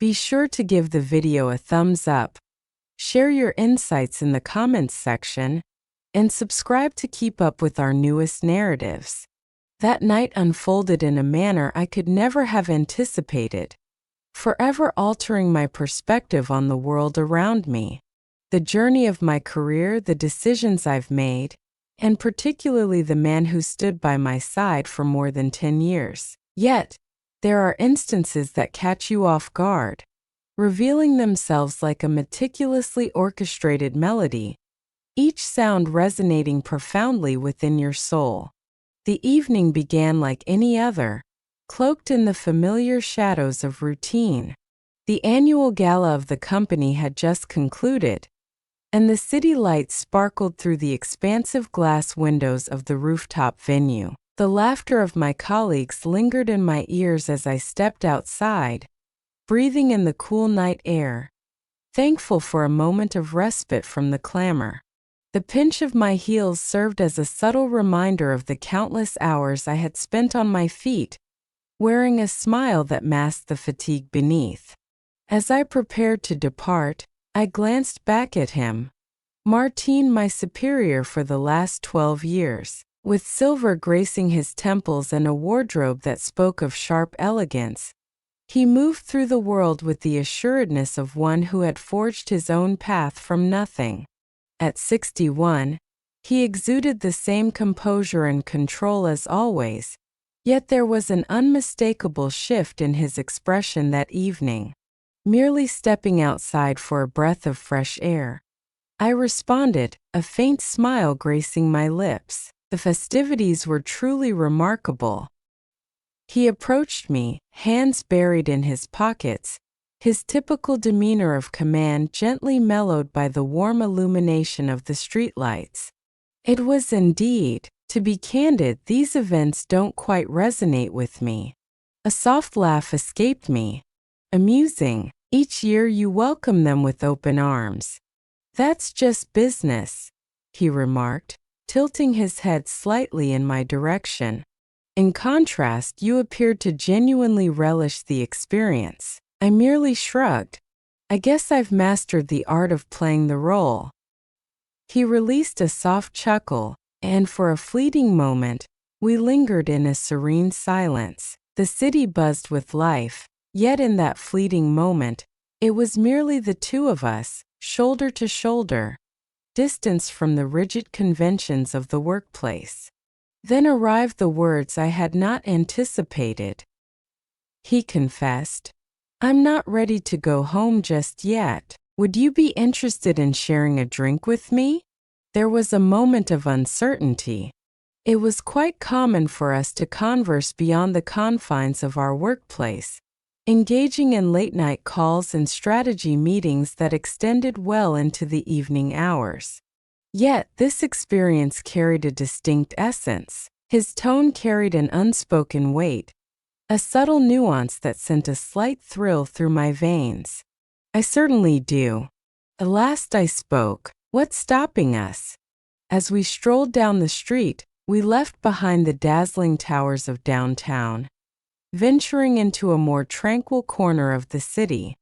Be sure to give the video a thumbs up, share your insights in the comments section, and subscribe to keep up with our newest narratives. That night unfolded in a manner I could never have anticipated, forever altering my perspective on the world around me. The journey of my career, the decisions I've made, and particularly the man who stood by my side for more than 10 years. Yet, there are instances that catch you off guard, revealing themselves like a meticulously orchestrated melody, each sound resonating profoundly within your soul. The evening began like any other, cloaked in the familiar shadows of routine. The annual gala of the company had just concluded, and the city lights sparkled through the expansive glass windows of the rooftop venue. The laughter of my colleagues lingered in my ears as I stepped outside, breathing in the cool night air, thankful for a moment of respite from the clamor. The pinch of my heels served as a subtle reminder of the countless hours I had spent on my feet, wearing a smile that masked the fatigue beneath. As I prepared to depart, I glanced back at him, Martin, my superior for the last 12 years. With silver gracing his temples and a wardrobe that spoke of sharp elegance, he moved through the world with the assuredness of one who had forged his own path from nothing. At 61, he exuded the same composure and control as always, yet there was an unmistakable shift in his expression that evening. Merely stepping outside for a breath of fresh air, I responded, a faint smile gracing my lips. The festivities were truly remarkable. He approached me, hands buried in his pockets, his typical demeanor of command gently mellowed by the warm illumination of the streetlights. It was indeed, to be candid, these events don't quite resonate with me. A soft laugh escaped me. Amusing, each year you welcome them with open arms. That's just business, he remarked, tilting his head slightly in my direction. In contrast, you appeared to genuinely relish the experience. I merely shrugged. I guess I've mastered the art of playing the role. He released a soft chuckle, and for a fleeting moment, we lingered in a serene silence. The city buzzed with life, yet in that fleeting moment, it was merely the two of us, shoulder to shoulder, distanced from the rigid conventions of the workplace. Then arrived the words I had not anticipated. He confessed, "I'm not ready to go home just yet. Would you be interested in sharing a drink with me?" There was a moment of uncertainty. It was quite common for us to converse beyond the confines of our workplace, engaging in late-night calls and strategy meetings that extended well into the evening hours. Yet, this experience carried a distinct essence. His tone carried an unspoken weight, a subtle nuance that sent a slight thrill through my veins. "I certainly do." At last I spoke. "What's stopping us?" As we strolled down the street, we left behind the dazzling towers of downtown, venturing into a more tranquil corner of the city.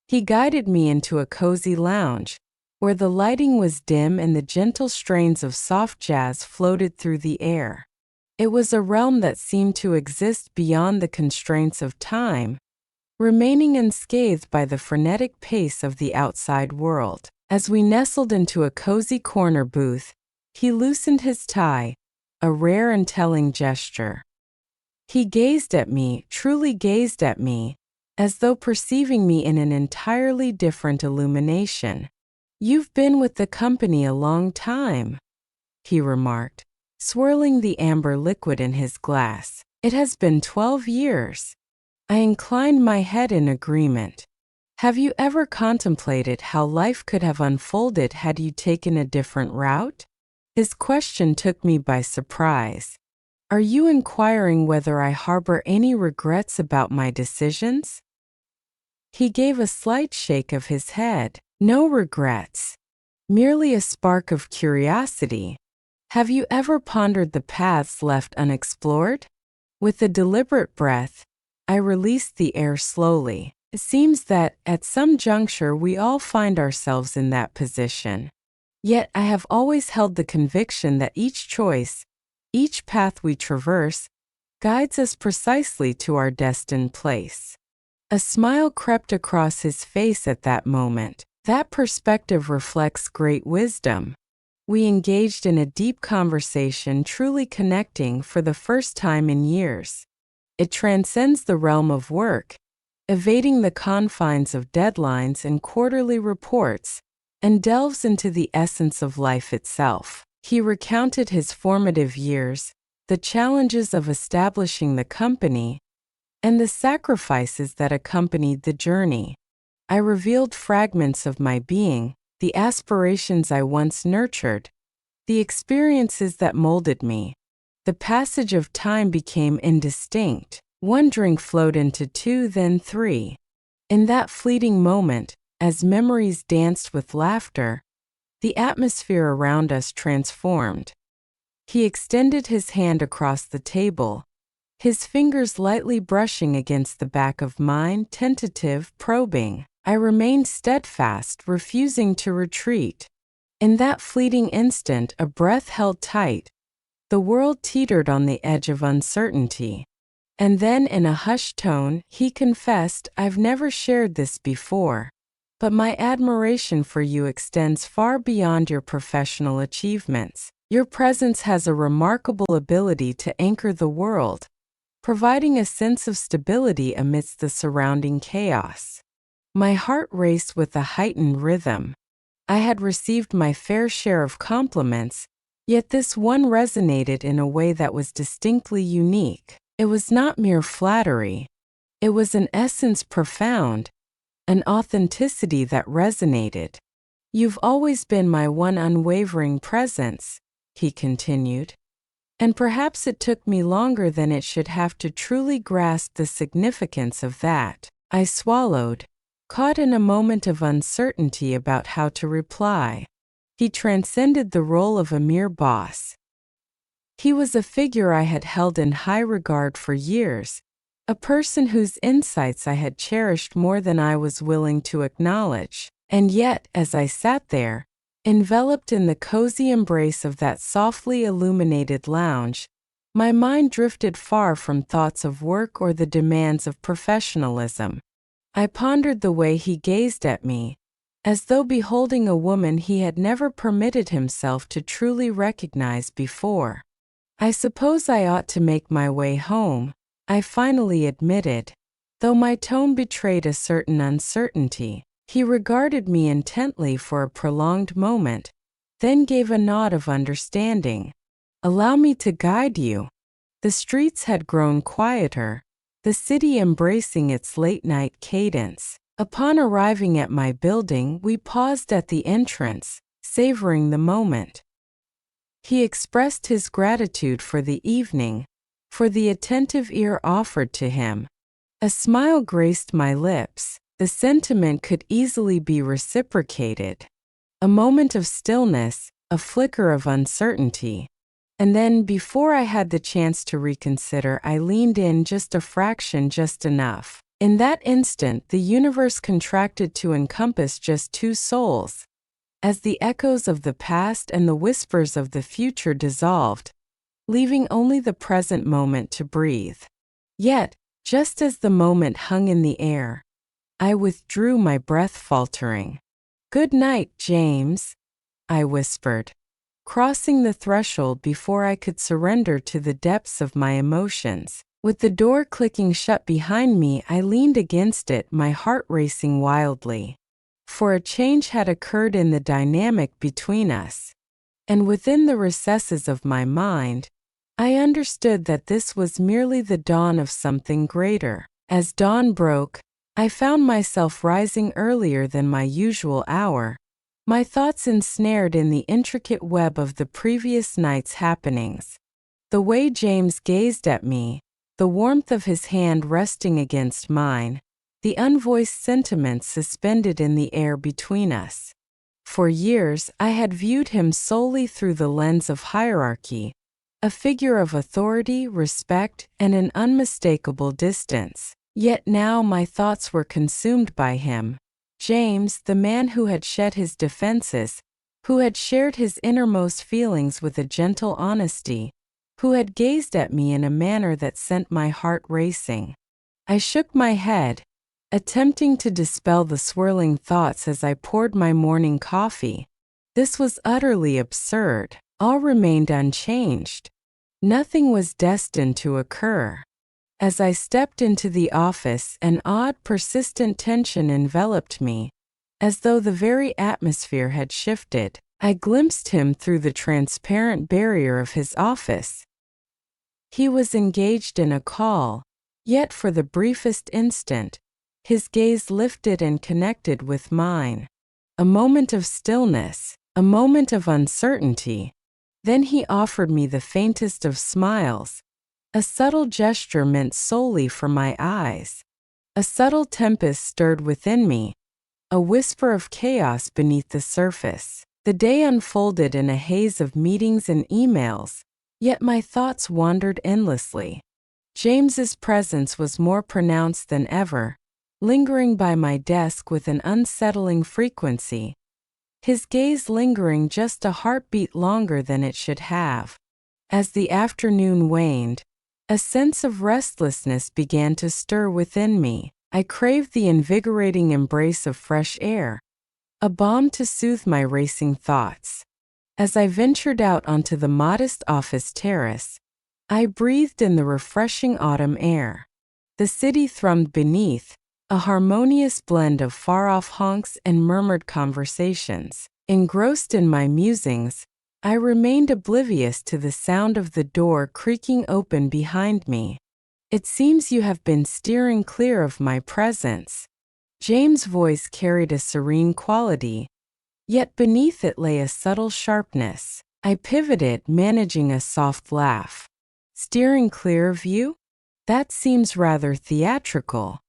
He guided me into a cozy lounge, where the lighting was dim and the gentle strains of soft jazz floated through the air. It was a realm that seemed to exist beyond the constraints of time, remaining unscathed by the frenetic pace of the outside world. As we nestled into a cozy corner booth, he loosened his tie, a rare and telling gesture. He gazed at me, truly gazed at me, as though perceiving me in an entirely different illumination. "You've been with the company a long time," he remarked, swirling the amber liquid in his glass. "It has been 12 years. I inclined my head in agreement. "Have you ever contemplated how life could have unfolded had you taken a different route?" His question took me by surprise. "Are you inquiring whether I harbor any regrets about my decisions?" He gave a slight shake of his head. "No regrets. Merely a spark of curiosity. Have you ever pondered the paths left unexplored?" With a deliberate breath, I released the air slowly. It seems that, at some juncture, we all find ourselves in that position. Yet I have always held the conviction that each choice, each path we traverse, guides us precisely to our destined place. A smile crept across his face at that moment. That perspective reflects great wisdom. We engaged in a deep conversation, truly connecting for the first time in years. It transcends the realm of work, evading the confines of deadlines and quarterly reports, and delves into the essence of life itself. He recounted his formative years, the challenges of establishing the company, and the sacrifices that accompanied the journey. I revealed fragments of my being, the aspirations I once nurtured, the experiences that molded me. The passage of time became indistinct. One drink flowed into two, then three. In that fleeting moment, as memories danced with laughter, the atmosphere around us transformed. He extended his hand across the table, his fingers lightly brushing against the back of mine, tentative, probing. I remained steadfast, refusing to retreat. In that fleeting instant, a breath held tight. The world teetered on the edge of uncertainty. And then, in a hushed tone, he confessed, "I've never shared this before, but my admiration for you extends far beyond your professional achievements. Your presence has a remarkable ability to anchor the world, providing a sense of stability amidst the surrounding chaos." My heart raced with a heightened rhythm. I had received my fair share of compliments, yet this one resonated in a way that was distinctly unique. It was not mere flattery. It was an essence profound, an authenticity that resonated. "You've always been my one unwavering presence," he continued. And perhaps it took me longer than it should have to truly grasp the significance of that. I swallowed, caught in a moment of uncertainty about how to reply. He transcended the role of a mere boss. He was a figure I had held in high regard for years, a person whose insights I had cherished more than I was willing to acknowledge. And yet, as I sat there, enveloped in the cozy embrace of that softly illuminated lounge, my mind drifted far from thoughts of work or the demands of professionalism. I pondered the way he gazed at me, as though beholding a woman he had never permitted himself to truly recognize before. "I suppose I ought to make my way home," I finally admitted, though my tone betrayed a certain uncertainty. He regarded me intently for a prolonged moment, then gave a nod of understanding. "Allow me to guide you." The streets had grown quieter, the city embracing its late-night cadence. Upon arriving at my building, we paused at the entrance, savoring the moment. He expressed his gratitude for the evening, for the attentive ear offered to him. A smile graced my lips. The sentiment could easily be reciprocated. A moment of stillness, a flicker of uncertainty. And then, before I had the chance to reconsider, I leaned in just a fraction, just enough. In that instant, the universe contracted to encompass just two souls. As the echoes of the past and the whispers of the future dissolved, leaving only the present moment to breathe. Yet, just as the moment hung in the air, I withdrew, my breath faltering. "Good night, James," I whispered, crossing the threshold before I could surrender to the depths of my emotions. With the door clicking shut behind me, I leaned against it, my heart racing wildly. For a change had occurred in the dynamic between us. And within the recesses of my mind, I understood that this was merely the dawn of something greater. As dawn broke, I found myself rising earlier than my usual hour, my thoughts ensnared in the intricate web of the previous night's happenings. The way James gazed at me, the warmth of his hand resting against mine, the unvoiced sentiments suspended in the air between us. For years, I had viewed him solely through the lens of hierarchy, a figure of authority, respect, and an unmistakable distance. Yet now my thoughts were consumed by him. James, the man who had shed his defenses, who had shared his innermost feelings with a gentle honesty, who had gazed at me in a manner that sent my heart racing. I shook my head, attempting to dispel the swirling thoughts as I poured my morning coffee. This was utterly absurd. All remained unchanged. Nothing was destined to occur. As I stepped into the office, an odd, persistent tension enveloped me, as though the very atmosphere had shifted. I glimpsed him through the transparent barrier of his office. He was engaged in a call, yet for the briefest instant, his gaze lifted and connected with mine. A moment of stillness, a moment of uncertainty. Then he offered me the faintest of smiles, a subtle gesture meant solely for my eyes. A subtle tempest stirred within me, a whisper of chaos beneath the surface. The day unfolded in a haze of meetings and emails, yet my thoughts wandered endlessly. James's presence was more pronounced than ever, lingering by my desk with an unsettling frequency. His gaze lingering just a heartbeat longer than it should have. As the afternoon waned, a sense of restlessness began to stir within me. I craved the invigorating embrace of fresh air, a balm to soothe my racing thoughts. As I ventured out onto the modest office terrace, I breathed in the refreshing autumn air. The city thrummed beneath, a harmonious blend of far-off honks and murmured conversations. Engrossed in my musings, I remained oblivious to the sound of the door creaking open behind me. "It seems you have been steering clear of my presence." James' voice carried a serene quality, yet beneath it lay a subtle sharpness. I pivoted, managing a soft laugh. "Steering clear of you? That seems rather theatrical."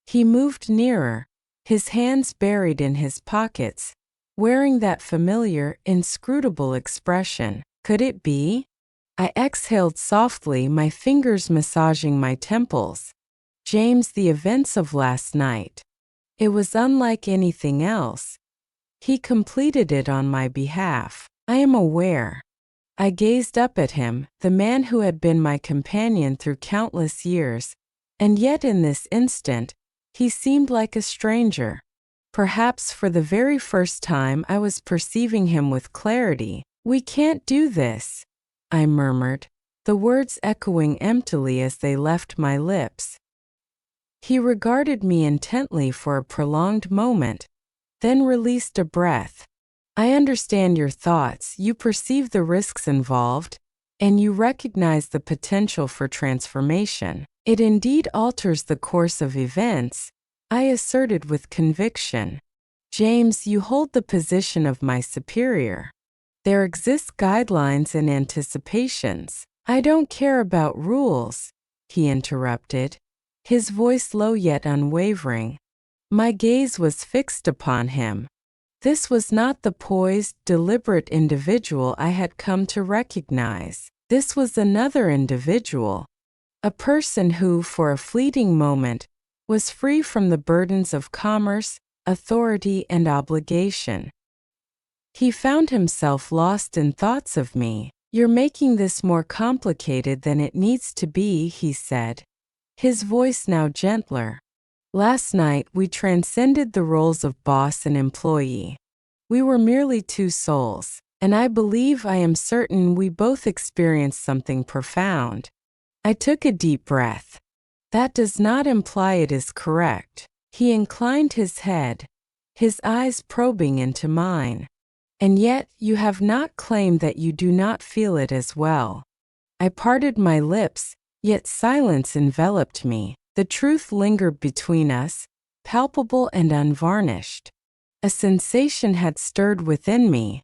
He moved nearer, his hands buried in his pockets, wearing that familiar, inscrutable expression. Could it be? I exhaled softly, my fingers massaging my temples. "James, the events of last night. It was unlike anything else. He completed it on my behalf. I am aware." I gazed up at him, the man who had been my companion through countless years, and yet in this instant, he seemed like a stranger. Perhaps for the very first time I was perceiving him with clarity. "We can't do this," I murmured, the words echoing emptily as they left my lips. He regarded me intently for a prolonged moment, then released a breath. "I understand your thoughts, you perceive the risks involved, and you recognize the potential for transformation. It indeed alters the course of events," I asserted with conviction. "James, you hold the position of my superior. There exist guidelines and anticipations." "I don't care about rules," he interrupted, his voice low yet unwavering. My gaze was fixed upon him. This was not the poised, deliberate individual I had come to recognize. This was another individual, a person who, for a fleeting moment, was free from the burdens of commerce, authority, and obligation. He found himself lost in thoughts of me. "You're making this more complicated than it needs to be," he said, his voice now gentler. "Last night we transcended the roles of boss and employee. We were merely two souls, and I believe, I am certain, we both experienced something profound." I took a deep breath. "That does not imply it is correct." He inclined his head, his eyes probing into mine. "And yet you have not claimed that you do not feel it as well." I parted my lips, yet silence enveloped me. The truth lingered between us, palpable and unvarnished. A sensation had stirred within me,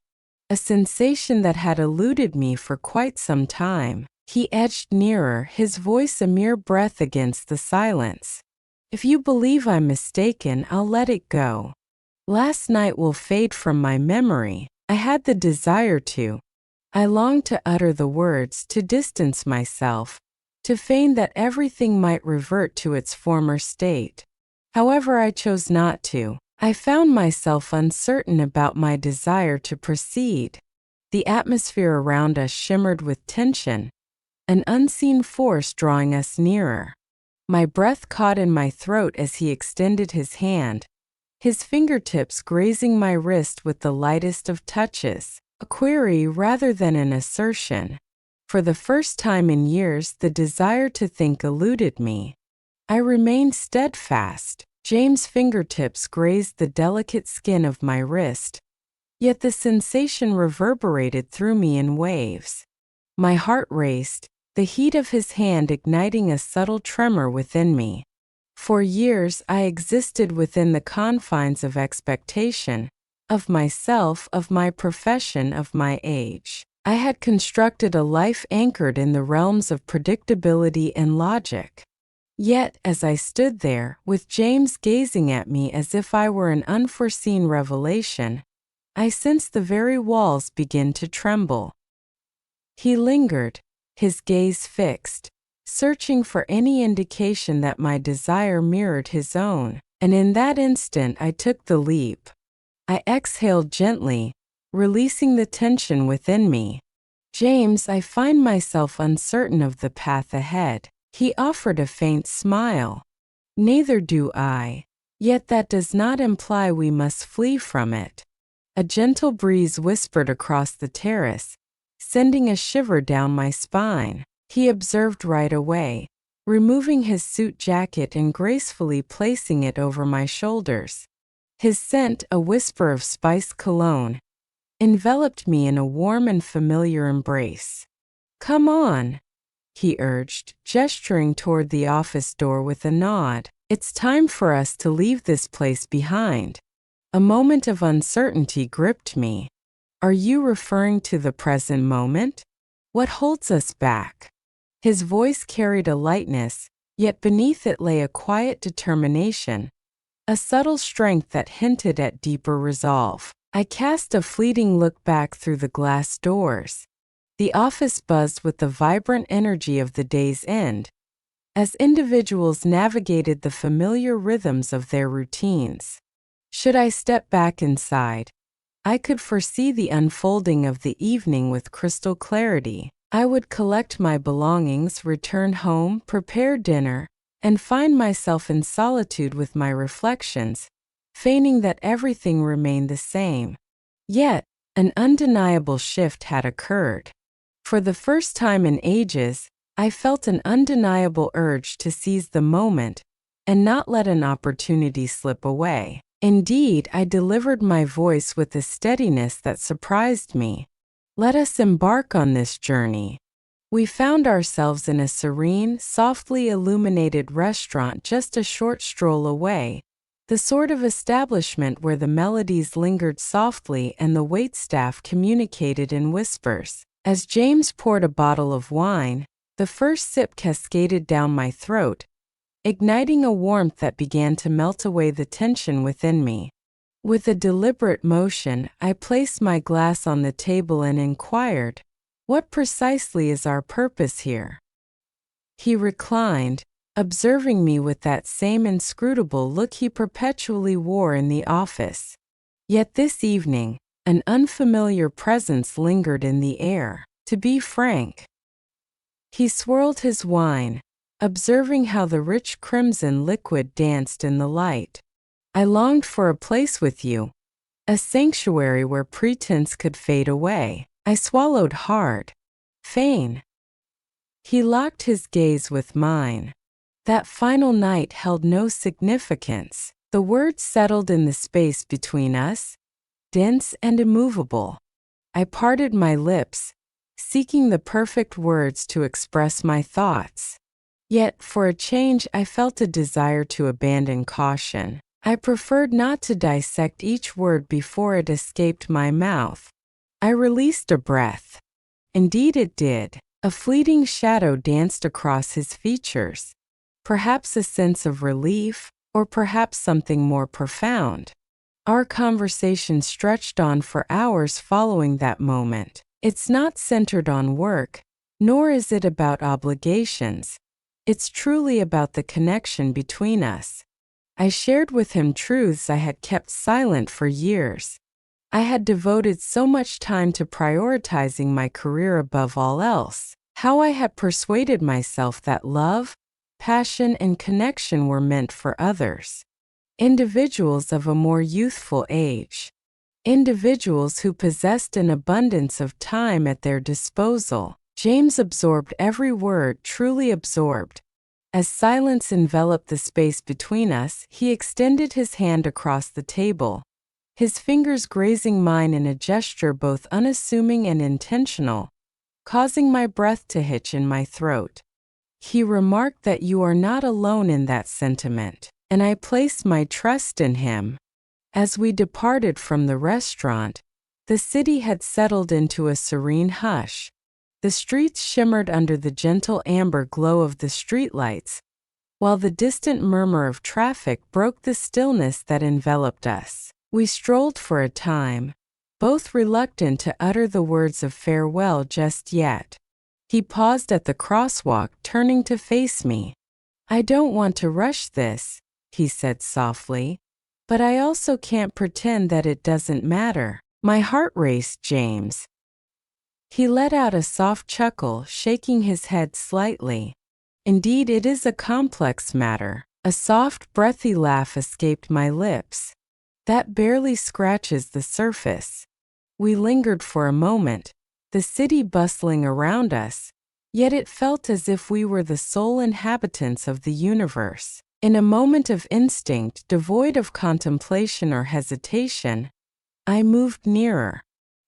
a sensation that had eluded me for quite some time. He edged nearer, his voice a mere breath against the silence. "If you believe I'm mistaken, I'll let it go. Last night will fade from my memory. I had the desire to. I longed to utter the words, to distance myself, to feign that everything might revert to its former state. However, I chose not to. I found myself uncertain about my desire to proceed. The atmosphere around us shimmered with tension, an unseen force drawing us nearer. My breath caught in my throat as he extended his hand, his fingertips grazing my wrist with the lightest of touches, a query rather than an assertion. For the first time in years, the desire to think eluded me. I remained steadfast. James' fingertips grazed the delicate skin of my wrist, yet the sensation reverberated through me in waves. My heart raced, the heat of his hand igniting a subtle tremor within me. For years I existed within the confines of expectation, of myself, of my profession, of my age. I had constructed a life anchored in the realms of predictability and logic. Yet, as I stood there, with James gazing at me as if I were an unforeseen revelation, I sensed the very walls begin to tremble. He lingered, his gaze fixed, searching for any indication that my desire mirrored his own, and in that instant I took the leap. I exhaled gently, releasing the tension within me. "James, I find myself uncertain of the path ahead." He offered a faint smile. "Neither do I. Yet that does not imply we must flee from it." A gentle breeze whispered across the terrace, sending a shiver down my spine. He observed right away, removing his suit jacket and gracefully placing it over my shoulders. His scent, a whisper of spiced cologne, enveloped me in a warm and familiar embrace. "Come on," he urged, gesturing toward the office door with a nod. "It's time for us to leave this place behind." A moment of uncertainty gripped me. "Are you referring to the present moment? What holds us back?" His voice carried a lightness, yet beneath it lay a quiet determination, a subtle strength that hinted at deeper resolve. I cast a fleeting look back through the glass doors. The office buzzed with the vibrant energy of the day's end, as individuals navigated the familiar rhythms of their routines. Should I step back inside, I could foresee the unfolding of the evening with crystal clarity. I would collect my belongings, return home, prepare dinner, and find myself in solitude with my reflections, feigning that everything remained the same. Yet, an undeniable shift had occurred. For the first time in ages, I felt an undeniable urge to seize the moment and not let an opportunity slip away. Indeed, I delivered my voice with a steadiness that surprised me. "Let us embark on this journey." We found ourselves in a serene, softly illuminated restaurant just a short stroll away, the sort of establishment where the melodies lingered softly and the waitstaff communicated in whispers. As James poured a bottle of wine, the first sip cascaded down my throat, igniting a warmth that began to melt away the tension within me. With a deliberate motion, I placed my glass on the table and inquired, "What precisely is our purpose here?" He reclined, observing me with that same inscrutable look he perpetually wore in the office. Yet this evening, an unfamiliar presence lingered in the air. To be frank, he swirled his wine, observing how the rich crimson liquid danced in the light. "I longed for a place with you, a sanctuary where pretense could fade away." I swallowed hard. "Feign." He locked his gaze with mine. That final night held no significance. The words settled in the space between us, dense and immovable. I parted my lips, seeking the perfect words to express my thoughts. Yet, for a change, I felt a desire to abandon caution. I preferred not to dissect each word before it escaped my mouth. I released a breath. Indeed it did. A fleeting shadow danced across his features. Perhaps a sense of relief, or perhaps something more profound. Our conversation stretched on for hours following that moment. It's not centered on work, Nor is it about obligations. It's truly about the connection between us. I shared with him truths I had kept silent for years. I had devoted so much time to prioritizing my career above all else. How I had persuaded myself that love, passion, and connection were meant for others. Individuals of a more youthful age. Individuals who possessed an abundance of time at their disposal. James absorbed every word, truly absorbed. As silence enveloped the space between us, he extended his hand across the table, his fingers grazing mine in a gesture both unassuming and intentional, causing my breath to hitch in my throat. He remarked that you are not alone in that sentiment, and I placed my trust in him. As we departed from the restaurant, the city had settled into a serene hush. The streets shimmered under the gentle amber glow of the streetlights, while the distant murmur of traffic broke the stillness that enveloped us. We strolled for a time, both reluctant to utter the words of farewell just yet. He paused at the crosswalk, turning to face me. "I don't want to rush this," he said softly, "but I also can't pretend that it doesn't matter." My heart raced, James. He let out a soft chuckle, shaking his head slightly. "Indeed, it is a complex matter." A soft, breathy laugh escaped my lips. "That barely scratches the surface." We lingered for a moment, the city bustling around us, yet it felt as if we were the sole inhabitants of the universe. In a moment of instinct, devoid of contemplation or hesitation, I moved nearer.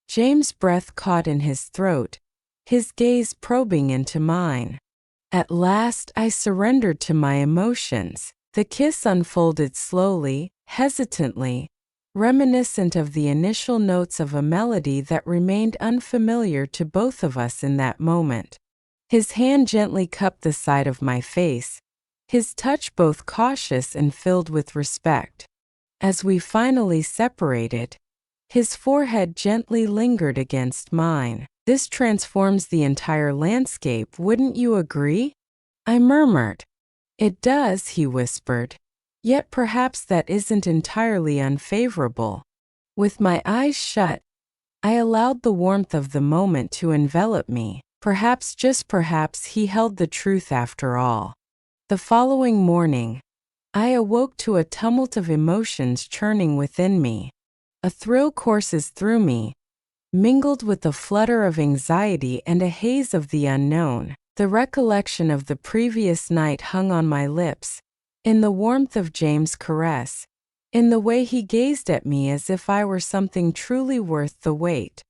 James' breath caught in his throat, his gaze probing into mine. At last I surrendered to my emotions. The kiss unfolded slowly, hesitantly, reminiscent of the initial notes of a melody that remained unfamiliar to both of us in that moment. His hand gently cupped the side of my face, his touch both cautious and filled with respect. As we finally separated, his forehead gently lingered against mine. "This transforms the entire landscape, wouldn't you agree?" I murmured. "It does," he whispered. "Yet perhaps that isn't entirely unfavorable." With my eyes shut, I allowed the warmth of the moment to envelop me. Perhaps, just perhaps, he held the truth after all. The following morning, I awoke to a tumult of emotions churning within me. A thrill courses through me, mingled with a flutter of anxiety and a haze of the unknown. The recollection of the previous night hung on my lips, in the warmth of James' caress, in the way he gazed at me as if I were something truly worth the wait.